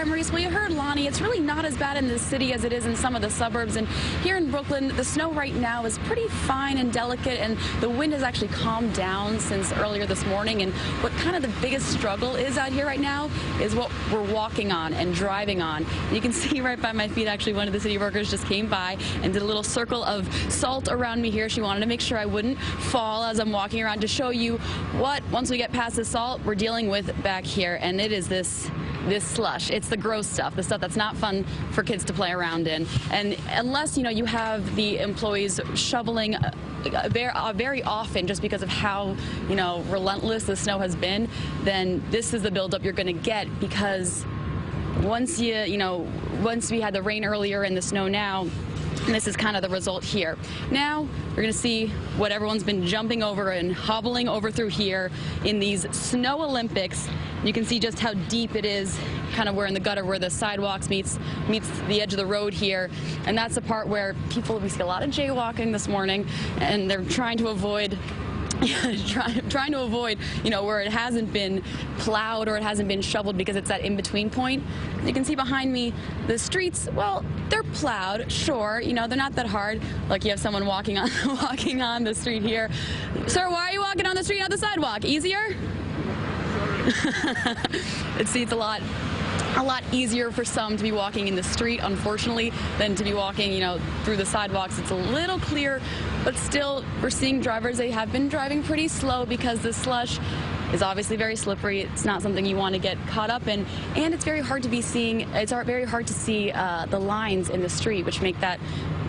Maurice, well, you heard Lonnie. It's really not as bad in the city as it is in some of the suburbs. And here in Brooklyn, the snow right now is pretty fine and delicate, and the wind has actually calmed down since earlier this morning. And what kind of the biggest struggle is out here right now is what we're walking on and driving on. You can see right by my feet, actually, one of the city workers just came by and did a little circle of salt around me here. She wanted to make sure I wouldn't fall as I'm walking around, to show you what, once we get past the salt, we're dealing with back here. And it is this slush. It's the gross stuff, the stuff that's not fun for kids to play around in. And unless, you have the employees shoveling very often, just because of how, relentless the snow has been, then this is the buildup you're going to get, because once once we had the rain earlier and the snow now, this is kind of the result here. Now we're going to see what everyone's been jumping over and hobbling over through here in these Snow Olympics. You can see just how deep it is, kind of where in the gutter where the sidewalks meets the edge of the road here. And that's the part where we see a lot of jaywalking this morning, and they're trying to avoid where it hasn't been plowed or it hasn't been shoveled, because it's that in-between point. You can see behind me the streets, well, they're plowed, sure, they're not that hard. Like, you have someone walking on the street here. Sir, why are you walking on the street, not the sidewalk? Easier? It's a lot easier for some to be walking in the street, unfortunately, than to be walking, through the sidewalks. It's a little clear, but still, we're seeing drivers, they have been driving pretty slow, because the slush is obviously very slippery. It's not something you want to get caught up in, and it's very hard to see the lines in the street, which make that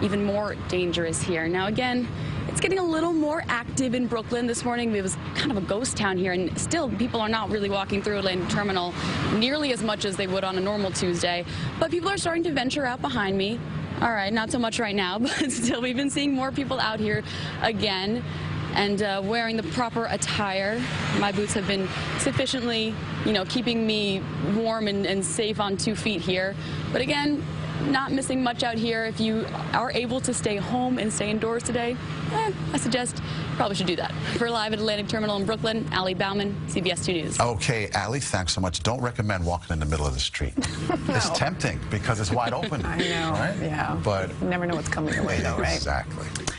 even more dangerous here. Now, again, it's getting a little more active in Brooklyn this morning. It was kind of a ghost town here, and still people are not really walking through Atlantic Terminal nearly as much as they would on a normal Tuesday. But people are starting to venture out behind me. All right, not so much right now, but still we've been seeing more people out here again, and wearing the proper attire. My boots have been sufficiently, keeping me warm and safe on 2 feet here. But again, not missing much out here. If you are able to stay home and stay indoors today, I suggest you probably should do that. For Live at Atlantic Terminal in Brooklyn, Allie Bauman, CBS 2 News. Okay, Allie, thanks so much. Don't recommend walking in the middle of the street. No. It's tempting because it's wide open. I know, right? yeah. But you never know what's coming your way, though, right? Exactly.